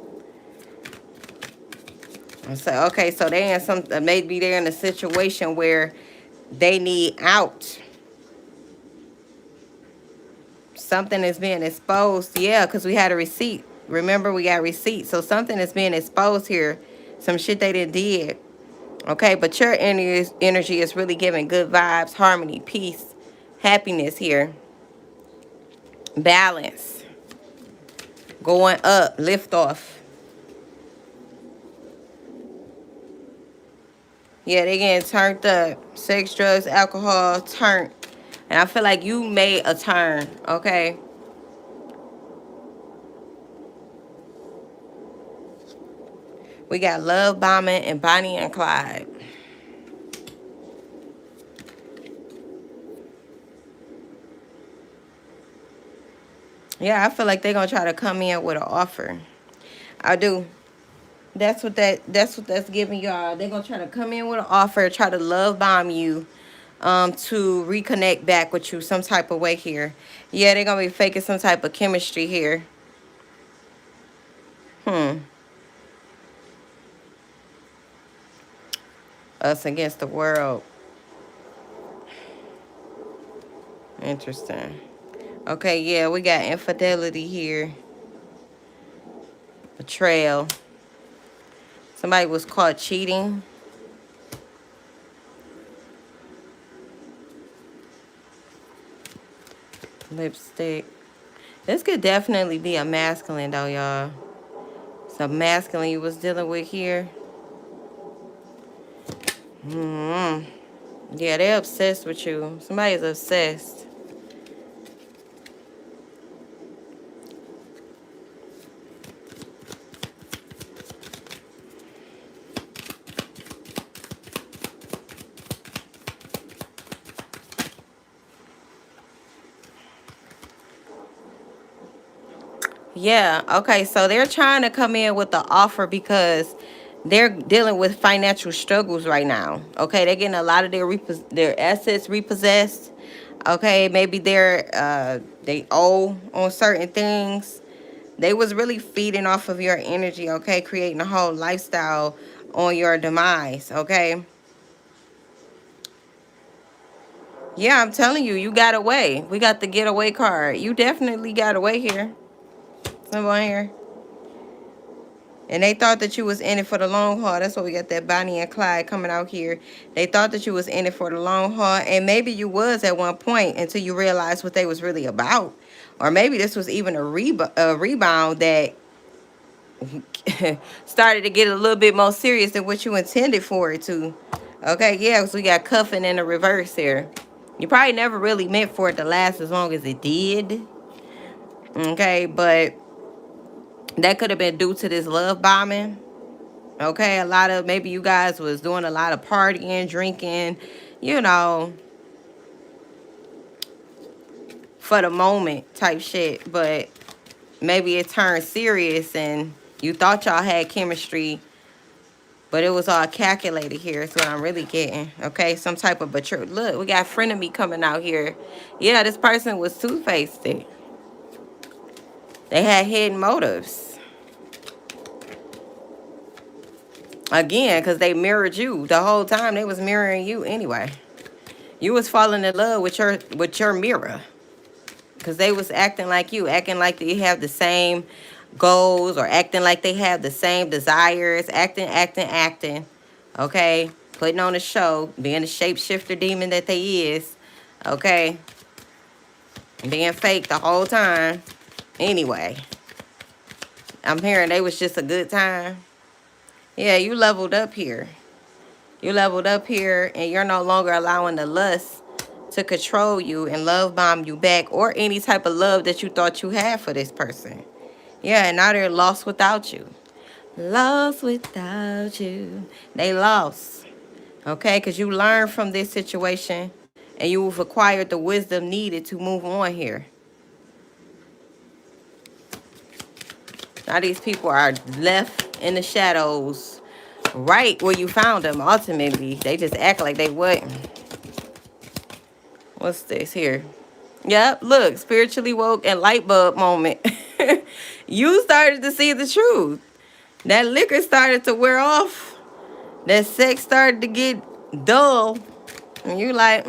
So, okay, so they in some, maybe they're in a situation where they need out. Something is being exposed. Yeah, because we had a receipt. Remember, we got receipts. So something is being exposed here. Some shit they did. Okay, but your energy is really giving good vibes, harmony, peace, happiness here. Balance. Going up, lift off. Yeah, they getting turned up. Sex, drugs, alcohol, turned. And I feel like you made a turn, okay? We got love bombing and Bonnie and Clyde. Yeah, I feel like they're gonna try to come in with an offer. I do. That's what that's giving y'all. They're gonna try to come in with an offer, try to love bomb you, to reconnect back with you some type of way here. Yeah, they're gonna be faking some type of chemistry here. Us against the world. Interesting. Okay, yeah, we got infidelity here. Betrayal. Somebody was caught cheating. Lipstick. This could definitely be a masculine, though, y'all. Some masculine you was dealing with here. Yeah, they're obsessed with you. Somebody's obsessed. Yeah, okay, so they're trying to come in with the offer because they're dealing with financial struggles right now. Okay, they're getting a lot of their assets repossessed. Okay, maybe they owe on certain things. They was really feeding off of your energy, okay? Creating a whole lifestyle on your demise, okay? Yeah, I'm telling you, you got away. We got the getaway card. You definitely got away here. Someone here. And they thought that you was in it for the long haul. That's why we got that Bonnie and Clyde coming out here. They thought that you was in it for the long haul. And maybe you was at one point until you realized what they was really about. Or maybe this was even a rebound that started to get a little bit more serious than what you intended for it to. Okay, yeah, because we got cuffing in the reverse here. You probably never really meant for it to last as long as it did. Okay, but that could have been due to this love bombing. Okay, a lot of, maybe you guys was doing a lot of partying, drinking, you know, for the moment type shit. But maybe it turned serious and you thought y'all had chemistry, but it was all calculated here. Is what I'm really getting. Okay, some type of betrayal. Look, we got frenemy coming out here. Yeah, this person was two-faced. They had hidden motives. Again, because they mirrored you the whole time. They was mirroring you anyway. You was falling in love with your mirror. Because they was acting like you. Acting like they have the same goals. Or acting like they have the same desires. Acting. Okay? Putting on a show. Being the shapeshifter demon that they is. Okay? Being fake the whole time. Anyway. I'm hearing they was just a good time. Yeah, you leveled up here. You leveled up here and you're no longer allowing the lust to control you and love bomb you back or any type of love that you thought you had for this person. Yeah, and now they're lost without you. Lost without you. They lost. Okay, because you learned from this situation and you've acquired the wisdom needed to move on here. Now these people are left in the shadows. Right where you found them, ultimately. They just act like they wouldn't. What's this here? Yep, look, spiritually woke and light bulb moment. You started to see the truth. That liquor started to wear off. That sex started to get dull. And you like,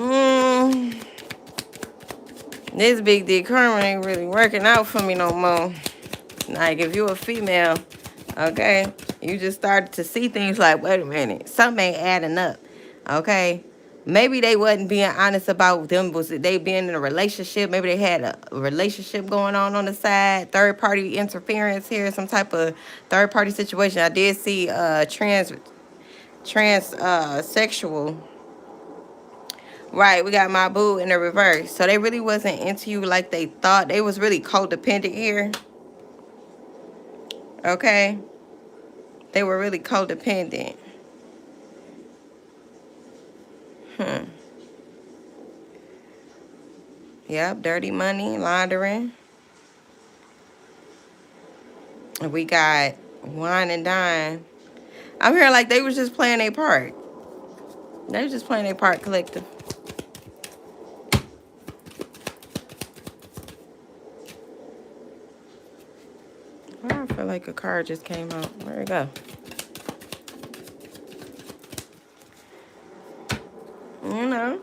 this big dick karma ain't really working out for me no more. Like, if you a female, okay, you just started to see things like, wait a minute, something ain't adding up, okay? Maybe they wasn't being honest about them. Was they being in a relationship? Maybe they had a relationship going on the side. Third party interference here, some type of third party situation. I did see transsexual. Right, we got my boo in the reverse. So they really wasn't into you like they thought. They was really codependent here. Okay? They were really codependent. Yep, dirty money, laundering. And we got wine and dine. I'm here like they was just playing their part. They was just playing their part collective. I feel like a card just came out. Where'd it go? You know.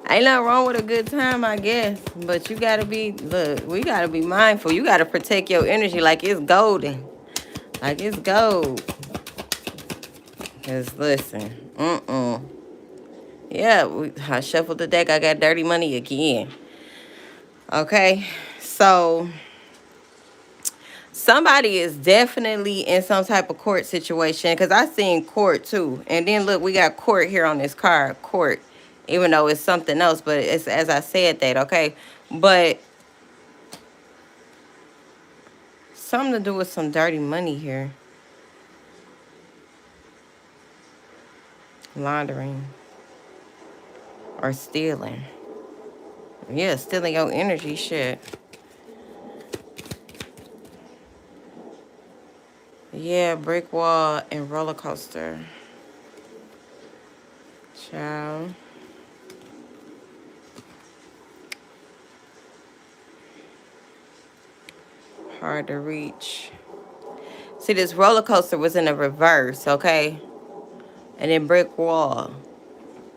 Ain't nothing wrong with a good time, I guess. But you gotta be, look, we gotta be mindful. You gotta protect your energy like it's golden. Like it's gold. Cause listen, yeah, I shuffled the deck. I got dirty money again. Okay, so somebody is definitely in some type of court situation. Because I seen court too. And then look, we got court here on this card. Court. Even though it's something else. But it's as I said that, okay? But something to do with some dirty money here. Laundering. Or stealing. Yeah, stealing your energy, shit. Yeah, brick wall and roller coaster. Ciao. hard to reach. See, this roller coaster was in a reverse, okay? And then brick wall.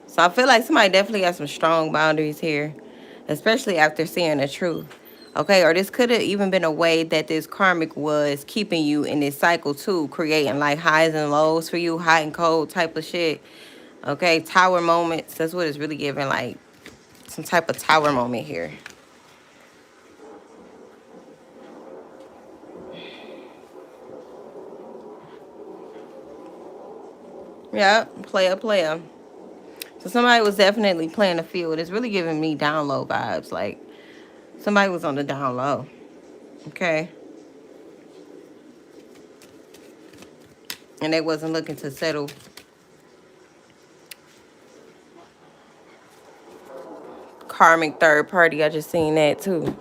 So I feel like somebody definitely has some strong boundaries here, especially after seeing the truth. Okay, or this could have even been a way that this karmic was keeping you in this cycle too, creating like highs and lows for you, hot and cold type of shit. Okay, tower moments. That's what it's really giving, like some type of tower moment here. Yeah, player. So somebody was definitely playing the field. It's really giving me down low vibes. Like somebody was on the down low. Okay. And they wasn't looking to settle. Karmic third party. I just seen that too.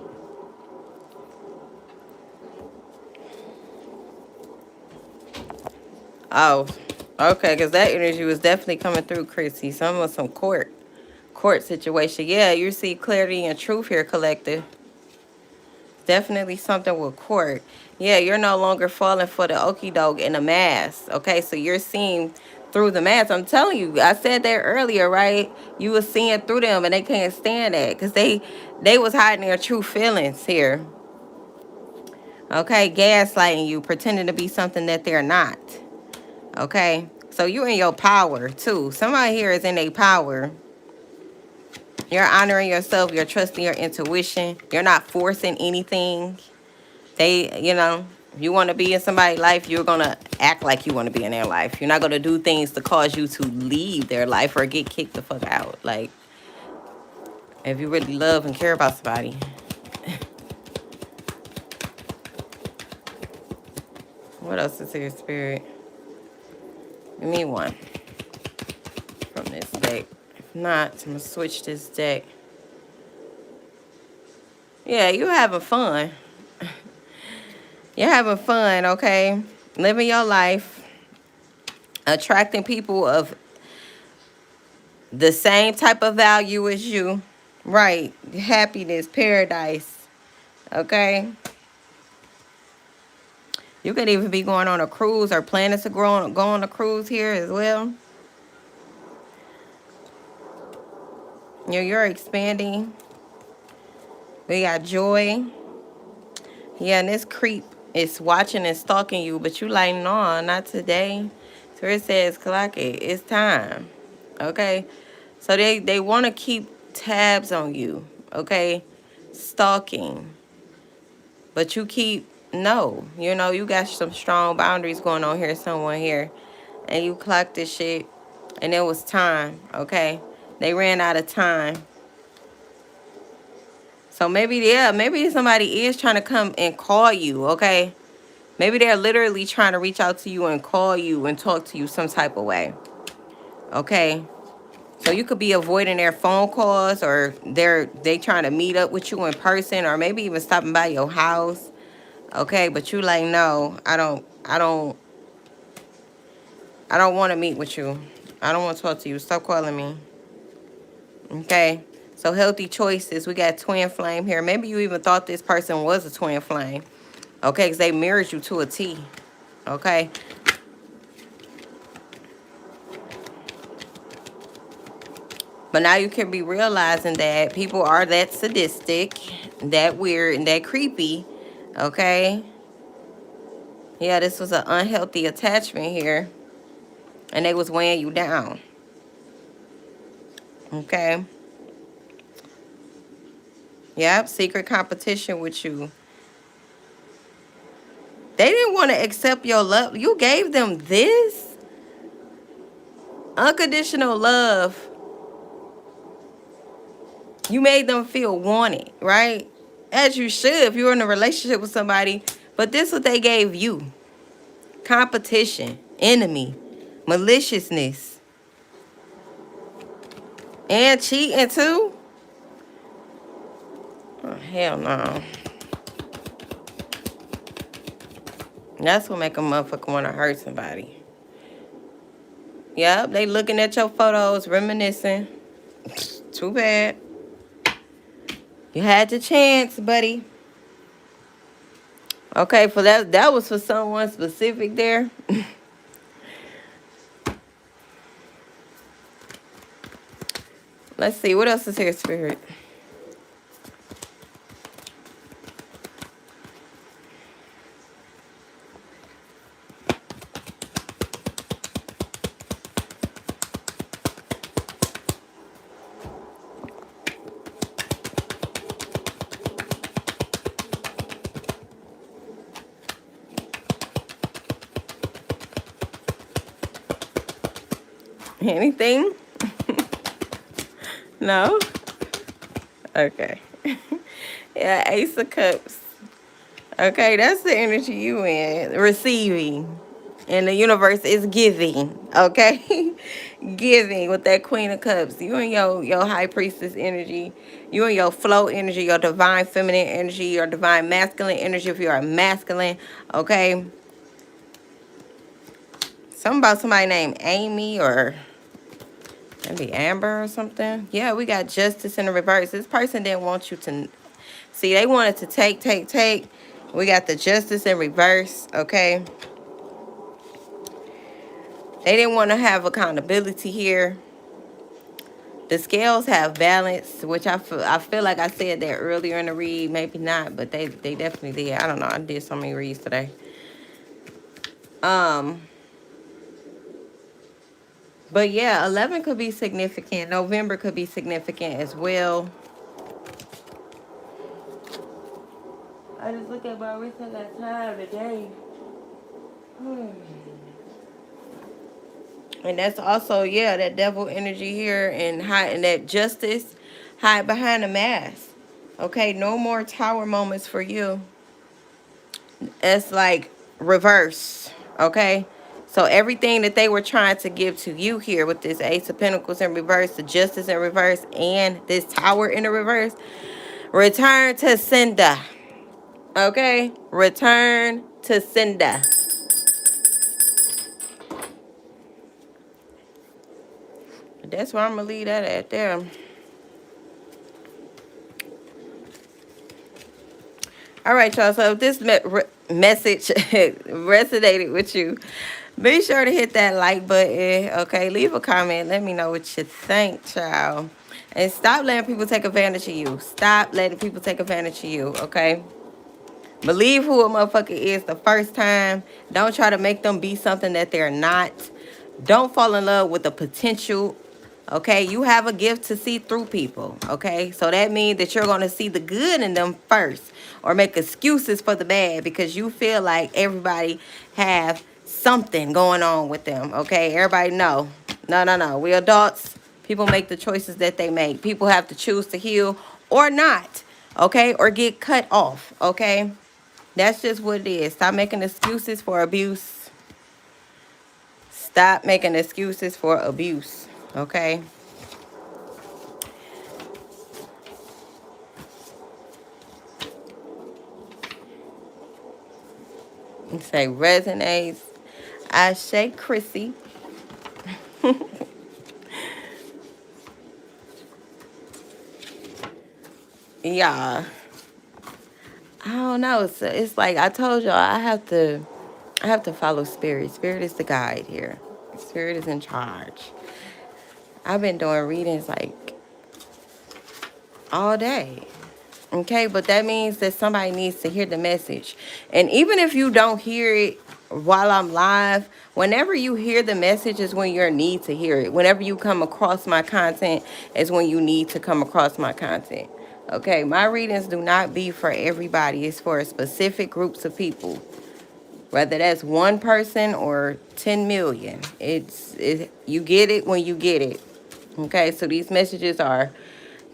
Oh, okay, because that energy was definitely coming through, Chrissy. Some court situation. Yeah, you see clarity and truth here, collective. Definitely something with court. Yeah, you're no longer falling for the okie doke in the mask. Okay, so you're seeing through the mask. I'm telling you, I said that earlier, right? You were seeing through them, and they can't stand that because they was hiding their true feelings here. Okay, gaslighting you, pretending to be something that they're not. Okay, so you're in your power too. Somebody here is in their power. You're honoring yourself. You're trusting your intuition. You're not forcing anything. You want to be in somebody's life, you're going to act like you want to be in their life. You're not going to do things to cause you to leave their life or get kicked the fuck out. Like, if you really love and care about somebody. What else is here, Spirit? Give me one from this deck. If not, I'm going to switch this deck. Yeah, you're having fun. You're having fun, okay? Living your life. Attracting people of the same type of value as you. Right. Happiness, paradise. Okay? You could even be going on a cruise or planning to go on a cruise here as well. You're expanding. We got joy. Yeah, and this creep is watching and stalking you, but you like, no, not today. So it says, clock it. It's time. Okay? So they want to keep tabs on you. Okay? Stalking. But you keep, no. You got some strong boundaries going on here, someone here. And you clocked this shit. And it was time. Okay? They ran out of time. So maybe somebody is trying to come and call you, okay? Maybe they're literally trying to reach out to you and call you and talk to you some type of way, okay? So you could be avoiding their phone calls, or they trying to meet up with you in person, or maybe even stopping by your house, okay? But you like, no, I don't want to meet with you. I don't want to talk to you. Stop calling me, okay? So healthy choices. We got twin flame here. Maybe you even thought this person was a twin flame. Okay, because they mirrored you to a T. Okay. But now you can be realizing that people are that sadistic, that weird, and that creepy. Okay. Yeah, this was an unhealthy attachment here. And they was weighing you down. Okay. Yep, secret competition with you. They didn't want to accept your love. You gave them this unconditional love. You made them feel wanted, right? As you should if you're in a relationship with somebody. But this is what they gave you. Competition, enemy, maliciousness. And cheating too? Oh, hell no. That's what make a motherfucker want to hurt somebody. Yep, they looking at your photos, reminiscing. Too bad. You had your chance, buddy. Okay, for that was for someone specific there. Let's see, what else is here, Spirit? Anything? No? Okay. Yeah, Ace of Cups. Okay, that's the energy you in. Receiving. And the universe is giving. Okay? Giving with that Queen of Cups. You and your High Priestess energy. You and your flow energy, your divine feminine energy, your divine masculine energy if you're a masculine. Okay? Something about somebody named Amy or maybe Amber or something. Yeah, we got justice in the reverse. This person didn't want you to see. They wanted to take. We got the justice in reverse. Okay. They didn't want to have accountability here. The scales have balance, which I feel like I said that earlier in the read. Maybe not, but they definitely did. I don't know. I did so many reads today. But yeah, 11 could be significant. November could be significant as well. I just look at my wrist and that time today. And that's also, yeah, that devil energy here and that justice hide behind the mask. Okay, no more tower moments for you. It's like reverse. Okay. So everything that they were trying to give to you here with this Ace of Pentacles in reverse, the Justice in reverse, and this Tower in the reverse, return to sender. Okay? Return to sender. That's where I'm going to leave that at there. All right, y'all. So if this message resonated with you, be sure to hit that like button. Okay, leave a comment. Let me know what you think, child. And stop letting people take advantage of you. Stop letting people take advantage of you. Okay. Believe who a motherfucker is the first time. Don't try to make them be something that they're not. Don't fall in love with the potential. Okay, you have a gift to see through people. Okay, so that means that you're going to see the good in them first, or make excuses for the bad because you feel like everybody have something going on with them. Okay, everybody know. No. We adults. People make the choices that they make. People have to choose to heal or not. Okay, or get cut off. Okay, that's just what it is. Stop making excuses for abuse. Stop making excuses for abuse. Okay. And say resonates. I say Chrissy. Yeah. I don't know. It's like I told y'all, I have to follow spirit. Spirit is the guide here. Spirit is in charge. I've been doing readings like all day. Okay, but that means that somebody needs to hear the message. And even if you don't hear it while I'm live, whenever you hear the message is when you need to hear it. Whenever you come across my content is when you need to come across my content. Okay, my readings do not be for everybody. It's for specific groups of people. Whether that's one person or 10 million. You get it when you get it. Okay, so these messages are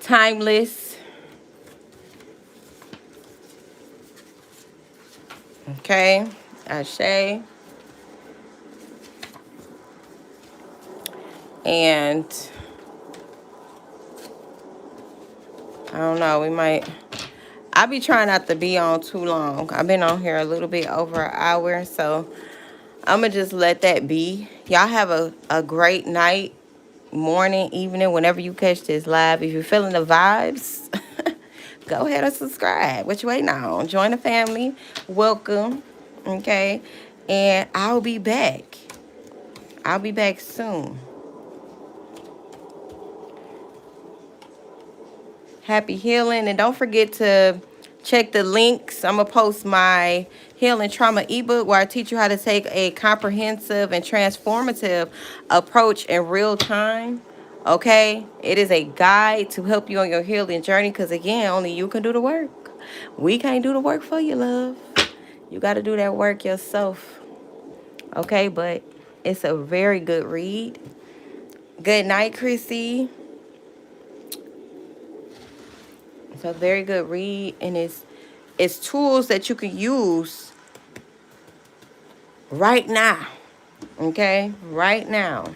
timeless. Okay, Ashe. And I don't know, I'll be trying not to be on too long. I've been on here a little bit over an hour, so I'm going to just let that be. Y'all have a great night, morning, evening, whenever you catch this live. If you're feeling the vibes, go ahead and subscribe. What you waiting on? Join the family. Welcome. Okay. And I'll be back. I'll be back soon. Happy healing. And don't forget to check the links. I'm going to post my healing trauma ebook where I teach you how to take a comprehensive and transformative approach in real time. Okay? It is a guide to help you on your healing journey because, again, only you can do the work. We can't do the work for you, love. You got to do that work yourself. Okay? But it's a very good read. Good night, Chrissy. It's a very good read, and it's tools that you can use right now. Okay? Right now.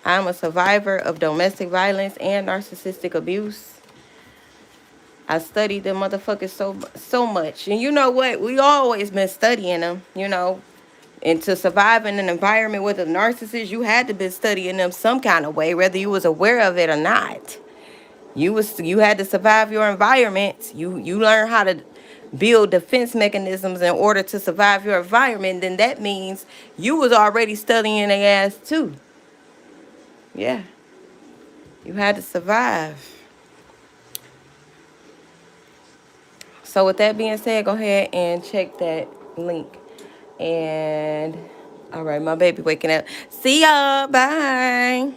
I'm a survivor of domestic violence and narcissistic abuse. I studied them motherfuckers so much. And you know what? We always been studying them, you know. And to survive in an environment with a narcissist, you had to be studying them some kind of way, whether you was aware of it or not. You had to survive your environment. You learn how to build defense mechanisms in order to survive your environment. Then that means you was already studying their ass too. Yeah. You had to survive. So with that being said, go ahead and check that link. And all right, my baby waking up. See y'all. Bye.